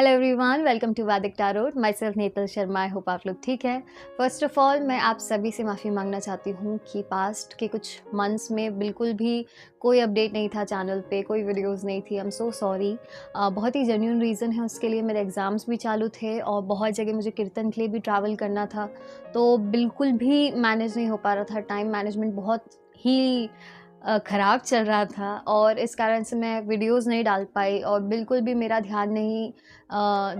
Hello everyone, welcome to Vedic tarot. My self Netal Sharma. I hope आप लोग ठीक है। फर्स्ट ऑफ ऑल मैं आप सभी से माफ़ी मांगना चाहती हूँ कि पास्ट के कुछ मंथ्स में बिल्कुल भी कोई अपडेट नहीं था चैनल पे, कोई वीडियोस नहीं थी। I am so sorry. बहुत ही जेन्युइन रीज़न है उसके लिए। मेरे एग्ज़ाम्स भी चालू थे और बहुत जगह मुझे कीर्तन के लिए भी ट्रैवल करना था, तो बिल्कुल भी मैनेज नहीं हो पा रहा था। टाइम मैनेजमेंट बहुत ही ख़राब चल रहा था और इस कारण से मैं वीडियोस नहीं डाल पाई और बिल्कुल भी मेरा ध्यान नहीं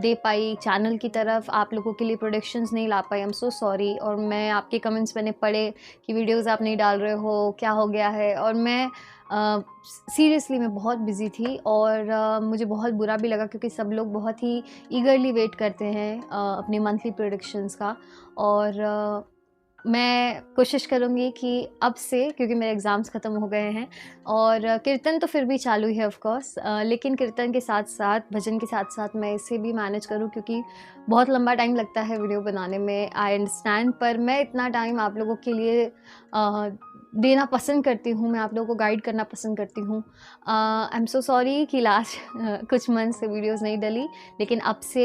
दे पाई चैनल की तरफ। आप लोगों के लिए प्रोडक्शंस नहीं ला पाई। I am so sorry. और मैं आपके कमेंट्स मैंने पढ़े कि वीडियोस आप नहीं डाल रहे हो, क्या हो गया है। और मैं सीरियसली मैं बहुत बिज़ी थी और मुझे बहुत बुरा भी लगा क्योंकि सब लोग बहुत ही ईगरली वेट करते हैं अपनी मंथली प्रोडक्शंस का। और मैं कोशिश करूँगी कि अब से, क्योंकि मेरे एग्ज़ाम्स ख़त्म हो गए हैं और कीर्तन तो फिर भी चालू है ऑफ़ कोर्स, लेकिन कीर्तन के साथ-साथ, भजन के साथ-साथ मैं इसे भी मैनेज करूँ क्योंकि बहुत लंबा टाइम लगता है वीडियो बनाने में। आई अंडरस्टैंड, पर मैं इतना टाइम आप लोगों के लिए देना पसंद करती हूँ, मैं आप लोगों को गाइड करना पसंद करती हूँ। आई एम सो सॉरी कि लास्ट कुछ मंथ से वीडियोज़ नहीं डली, लेकिन अब से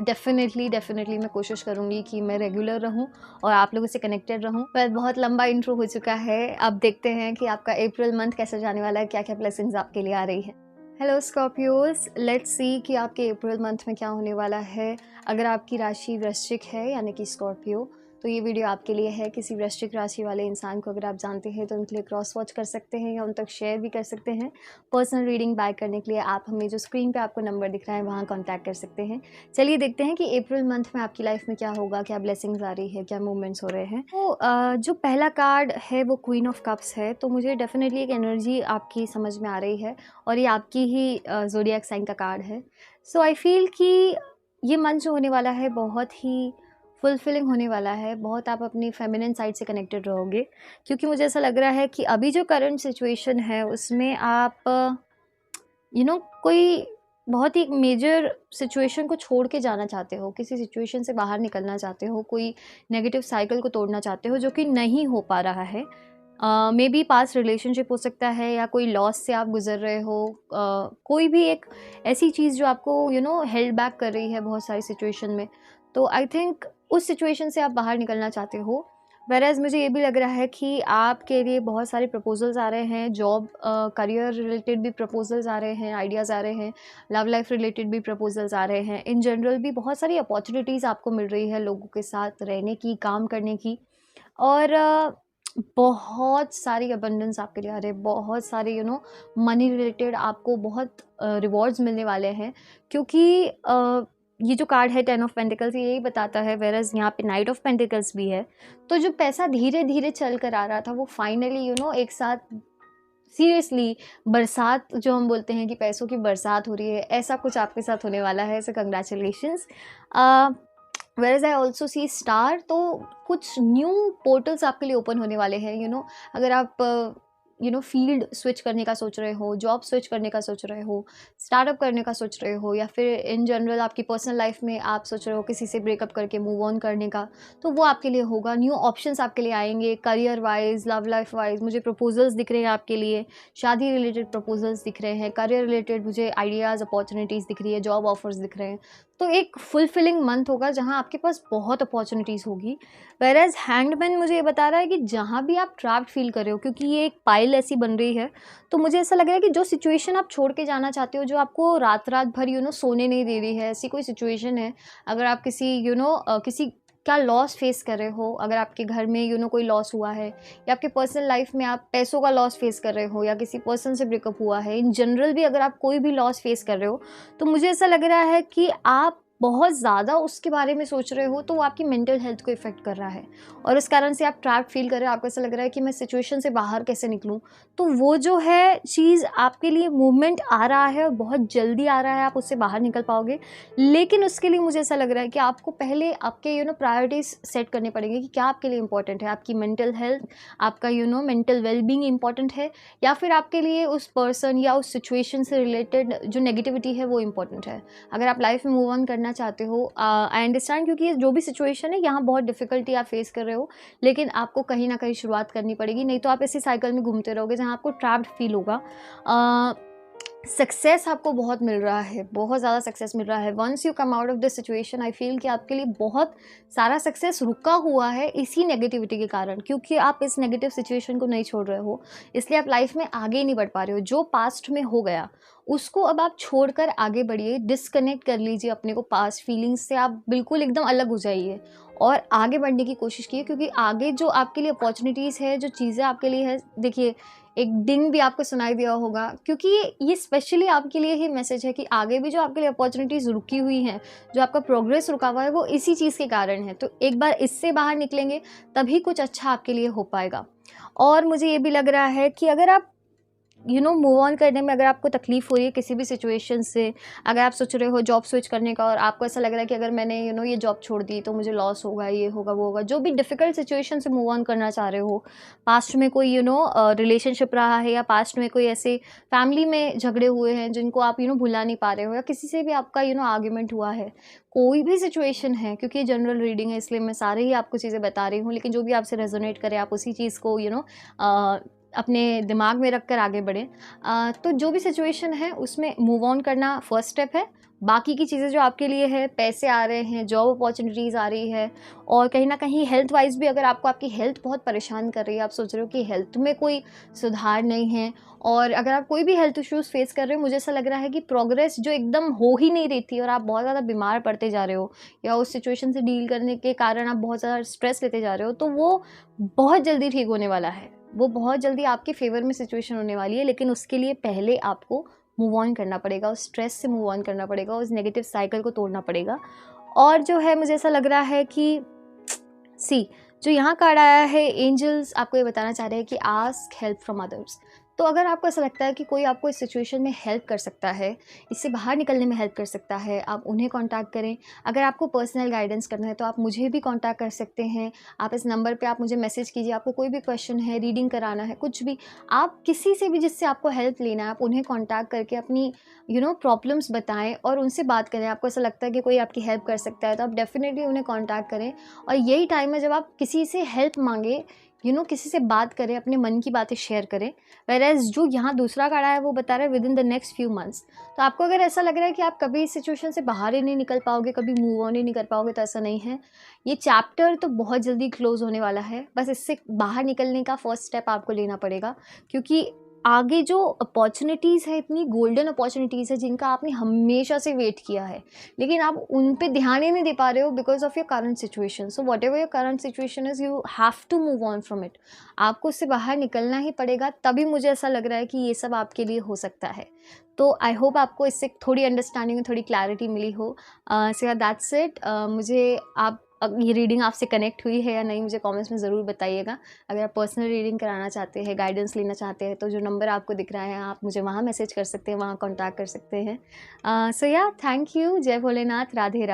डेफ़िनेटली मैं कोशिश करूँगी कि मैं रेगुलर रहूँ और आप लोगों से कनेक्टेड रहूँ। पर बहुत लंबा इंट्रो हो चुका है। अब देखते हैं कि आपका अप्रैल मंथ कैसे जाने वाला है, क्या-क्या ब्लेसिंग्स आपके लिए आ रही है। हेलो स्कॉर्पियोज़, लेट्स सी कि आपके अप्रैल मंथ में क्या होने वाला है। अगर आपकी राशि वृश्चिक है यानी कि स्कॉर्पियो, तो ये वीडियो आपके लिए है। किसी वृश्चिक राशि वाले इंसान को अगर आप जानते हैं तो उनके लिए क्रॉस वॉच कर सकते हैं या उन तक शेयर भी कर सकते हैं। पर्सनल रीडिंग बाय करने के लिए आप हमें जो स्क्रीन पे आपको नंबर दिख रहा है वहाँ कॉन्टैक्ट कर सकते हैं। चलिए देखते हैं कि अप्रैल मंथ में आपकी लाइफ में क्या होगा, क्या ब्लेसिंग्स आ रही है, क्या मूवमेंट्स हो रहे हैं। तो जो पहला कार्ड है वो क्वीन ऑफ कप्स है, तो मुझे डेफिनेटली एक एनर्जी आपकी समझ में आ रही है और ये आपकी ही ज़ोडिएक साइन का कार्ड है। सो आई फील कि ये मंथ जो होने वाला है बहुत ही फुलफिलिंग होने वाला है। बहुत आप अपनी फेमिनिन साइड से कनेक्टेड रहोगे क्योंकि मुझे ऐसा लग रहा है कि अभी जो करंट सिचुएशन है उसमें आप कोई बहुत ही मेजर सिचुएशन को छोड़ के जाना चाहते हो, किसी सिचुएशन से बाहर निकलना चाहते हो, कोई नेगेटिव साइकिल को तोड़ना चाहते हो जो कि नहीं हो पा रहा है। मे बी पास्ट रिलेशनशिप हो सकता है या कोई लॉस से आप गुजर रहे हो। कोई भी एक ऐसी चीज़ जो आपको हेल्ड बैक कर रही है बहुत सारी सिचुएशन में, तो आई थिंक उस सिचुएशन से आप बाहर निकलना चाहते हो। वेरएज़ मुझे ये भी लग रहा है कि आपके लिए बहुत सारे प्रपोजल्स आ रहे हैं। जॉब करियर रिलेटेड भी प्रपोजल्स आ रहे हैं, आइडियाज़ आ रहे हैं। लव लाइफ रिलेटेड भी प्रपोजल्स आ रहे हैं। इन जनरल भी बहुत सारी अपॉर्चुनिटीज़ आपको मिल रही है लोगों के साथ रहने की, काम करने की। और बहुत सारी अबंडेंस आपके लिए आ रहे हैं। बहुत सारे मनी रिलेटेड आपको बहुत रिवॉर्ड्स मिलने वाले हैं क्योंकि ये जो कार्ड है 10 ऑफ पेंटिकल्स, ये यही बताता है। वेरएज़ यहाँ पे नाइट ऑफ पेंटिकल्स भी है। तो जो पैसा धीरे धीरे चल कर आ रहा था वो फाइनली एक साथ, सीरियसली बरसात जो हम बोलते हैं कि पैसों की बरसात हो रही है, ऐसा कुछ आपके साथ होने वाला है। So congratulations. Where I also see star, तो कुछ न्यू पोर्टल्स आपके लिए ओपन होने वाले हैं। अगर आप फील्ड स्विच करने का सोच रहे हो, जॉब स्विच करने का सोच रहे हो, स्टार्टअप करने का सोच रहे हो, या फिर इन जनरल आपकी पर्सनल लाइफ में आप सोच रहे हो किसी से ब्रेकअप करके मूव ऑन करने का, तो वो आपके लिए होगा। न्यू ऑप्शंस आपके लिए आएंगे। Career wise, love life wise मुझे प्रपोजल्स दिख रहे हैं आपके लिए। शादी रिलेटेड प्रपोजल्स दिख रहे हैं। करियर रिलेटेड मुझे आइडियाज़, अपॉर्चुनिटीज़ दिख रही है। जॉब ऑफर्स दिख रहे हैं। तो एक फुलफिलिंग मंथ होगा जहाँ आपके पास बहुत अपॉर्चुनिटीज़ होगी। वेरएज़ हैंग्डमैन मुझे ये बता रहा है कि जहाँ भी आप ट्रैप्ड फील कर रहे हो, क्योंकि ये एक पाइल ऐसी बन रही है, तो मुझे ऐसा लग रहा है कि जो सिचुएशन आप छोड़ के जाना चाहते हो, जो आपको रात रात भर सोने नहीं दे रही है, ऐसी कोई सिचुएशन है। अगर आप किसी किसी का लॉस फेस कर रहे हो, अगर आपके घर में कोई लॉस हुआ है, या आपके पर्सनल लाइफ में आप पैसों का लॉस फेस कर रहे हो, या किसी पर्सन से ब्रेकअप हुआ है, इन जनरल भी अगर आप कोई भी लॉस फेस कर रहे हो, तो मुझे ऐसा लग रहा है कि आप बहुत ज़्यादा उसके बारे में सोच रहे हो, तो वो आपकी मेंटल हेल्थ को इफ़ेक्ट कर रहा है और इस कारण से आप ट्रैप फील कर रहे हो। आपको ऐसा लग रहा है कि मैं सिचुएशन से बाहर कैसे निकलूं। तो वो जो है चीज़ आपके लिए मूवमेंट आ रहा है और बहुत जल्दी आ रहा है, आप उससे बाहर निकल पाओगे। लेकिन उसके लिए मुझे ऐसा लग रहा है कि आपको पहले आपके प्रायोरिटीज़ सेट करने पड़ेंगे कि क्या आपके लिए इंपॉर्टेंट है। आपकी मेंटल हेल्थ, आपका मेंटल वेलबींग इंपॉर्टेंट है, या फिर आपके लिए उस पर्सन या उस सिचुएशन से रिलेटेड जो नेगेटिविटी है वो इंपॉर्टेंट है। अगर आप लाइफ में मूव ऑन करना चाहते हो, आई अंडरस्टैंड, क्योंकि ये जो भी सिचुएशन है यहाँ बहुत डिफिकल्टी आप फेस कर रहे हो, लेकिन आपको कहीं ना कहीं शुरुआत करनी पड़ेगी, नहीं तो आप इसी साइकिल में घूमते रहोगे जहाँ आपको ट्रैप्ड फील होगा। सक्सेस आपको बहुत मिल रहा है, बहुत ज़्यादा सक्सेस मिल रहा है। Once you come out of this situation, I feel कि आपके लिए बहुत सारा सक्सेस रुका हुआ है इसी नेगेटिविटी के कारण, क्योंकि आप इस नेगेटिव सिचुएशन को नहीं छोड़ रहे हो, इसलिए आप लाइफ में आगे नहीं बढ़ पा रहे हो। जो पास्ट में हो गया उसको अब आप छोड़कर आगे बढ़िए, डिस्कनेक्ट कर लीजिए अपने को पास्ट फीलिंग्स से, आप बिल्कुल एकदम अलग हो जाइए और आगे बढ़ने की कोशिश कीजिए, क्योंकि आगे जो आपके लिए अपॉर्चुनिटीज़ है, जो चीज़ें आपके लिए है, देखिए एक डिंग भी आपको सुनाई दिया होगा, क्योंकि ये स्पेशली आपके लिए ही मैसेज है कि आगे भी जो आपके लिए अपॉर्चुनिटीज़ रुकी हुई हैं, जो आपका प्रोग्रेस रुका हुआ है, वो इसी चीज़ के कारण है। तो एक बार इससे बाहर निकलेंगे तभी कुछ अच्छा आपके लिए हो पाएगा। और मुझे ये भी लग रहा है कि अगर आप मूव ऑन करने में अगर आपको तकलीफ़ हो रही है किसी भी सिचुएशन से, अगर आप सोच रहे हो जॉब स्विच करने का और आपको ऐसा लग रहा है कि अगर मैंने ये जॉब छोड़ दी तो मुझे लॉस होगा, ये होगा, वो होगा, जो भी डिफ़िकल्ट सिचुएशन से मूव ऑन करना चाह रहे हो, पास्ट में कोई रिलेशनशिप रहा है, या पास्ट में कोई ऐसे फैमिली में झगड़े हुए हैं जिनको आप भुला नहीं पा रहे हो, या किसी से भी आपका आर्ग्यूमेंट हुआ है, कोई भी सिचुएशन है, क्योंकि ये जनरल रीडिंग है इसलिए मैं सारे ही आपको चीज़ें बता रही हूँ, लेकिन जो भी आपसे रेजोनेट करे आप उसी चीज़ को अपने दिमाग में रख कर आगे बढ़ें। तो जो भी सिचुएशन है उसमें मूव ऑन करना फर्स्ट स्टेप है। बाकी की चीज़ें जो आपके लिए है, पैसे आ रहे हैं, जॉब अपॉर्चुनिटीज़ आ रही है, और कहीं न कहीं हेल्थ वाइज़ भी अगर आपको आपकी हेल्थ बहुत परेशान कर रही है, आप सोच रहे हो कि हेल्थ में कोई सुधार नहीं है, और अगर आप कोई भी हेल्थ इश्यूज़ फेस कर रहे हो, मुझे ऐसा लग रहा है कि प्रोग्रेस जो एकदम हो ही नहीं रही थी और आप बहुत ज़्यादा बीमार पड़ते जा रहे हो, या उस सिचुएशन से डील करने के कारण आप बहुत ज़्यादा स्ट्रेस लेते जा रहे हो, तो वो बहुत जल्दी ठीक होने वाला है। वो बहुत जल्दी आपके फ़ेवर में सिचुएशन होने वाली है, लेकिन उसके लिए पहले आपको मूव ऑन करना पड़ेगा, उस स्ट्रेस से मूव ऑन करना पड़ेगा, उस नेगेटिव साइकिल को तोड़ना पड़ेगा। और जो है मुझे ऐसा लग रहा है कि जो यहाँ कार्ड आया है, एंजल्स आपको ये बताना चाह रहे हैं कि आस्क हेल्प फ्रॉम अदर्स। तो अगर आपको ऐसा लगता है कि कोई आपको इस सिचुएशन में हेल्प कर सकता है, इससे बाहर निकलने में हेल्प कर सकता है, आप उन्हें कांटेक्ट करें। अगर आपको पर्सनल गाइडेंस करना है तो आप मुझे भी कांटेक्ट कर सकते हैं। आप इस नंबर पे आप मुझे मैसेज कीजिए, आपको कोई भी क्वेश्चन है, रीडिंग कराना है, कुछ भी, आप किसी से भी जिससे आपको हेल्प लेना है, आप उन्हें कॉन्टैक्ट करके अपनी प्रॉब्लम्स बताएं और उनसे बात करें। आपको ऐसा लगता है कि कोई आपकी हेल्प कर सकता है तो आप डेफिनेटली उन्हें कॉन्टैक्ट करें। और यही टाइम है जब आप किसी से हेल्प मांगे, किसी से बात करें, अपने मन की बातें शेयर करें। वेयरएज़ जो यहाँ दूसरा कार्ड आया है वो बता रहा है with in the next few months. तो आपको अगर ऐसा लग रहा है कि आप कभी इस सिचुएशन से बाहर ही नहीं निकल पाओगे, कभी मूव ऑन ही नहीं कर पाओगे, तो ऐसा नहीं है। ये चैप्टर तो बहुत जल्दी क्लोज होने वाला है, बस इससे बाहर निकलने का फर्स्ट स्टेप आपको लेना पड़ेगा, क्योंकि आगे जो अपॉर्चुनिटीज़ है, इतनी गोल्डन अपॉर्चुनिटीज़ है जिनका आपने हमेशा से वेट किया है, लेकिन आप उन पे ध्यान ही नहीं दे पा रहे हो because of your current situation. So whatever your current situation is, you have to move on from it. आपको उससे बाहर निकलना ही पड़ेगा, तभी मुझे ऐसा लग रहा है कि ये सब आपके लिए हो सकता है। तो आई होप आपको इससे थोड़ी अंडरस्टैंडिंग, थोड़ी क्लैरिटी मिली हो। So that's it. मुझे आप ये रीडिंग आपसे कनेक्ट हुई है या नहीं, मुझे कमेंट्स में ज़रूर बताइएगा। अगर आप पर्सनल रीडिंग कराना चाहते हैं, गाइडेंस लेना चाहते हैं, तो जो नंबर आपको दिख रहा है आप मुझे वहाँ मैसेज कर सकते हैं, वहाँ कॉन्टैक्ट कर सकते हैं। सो या थैंक यू। जय भोलेनाथ, राधे राधे।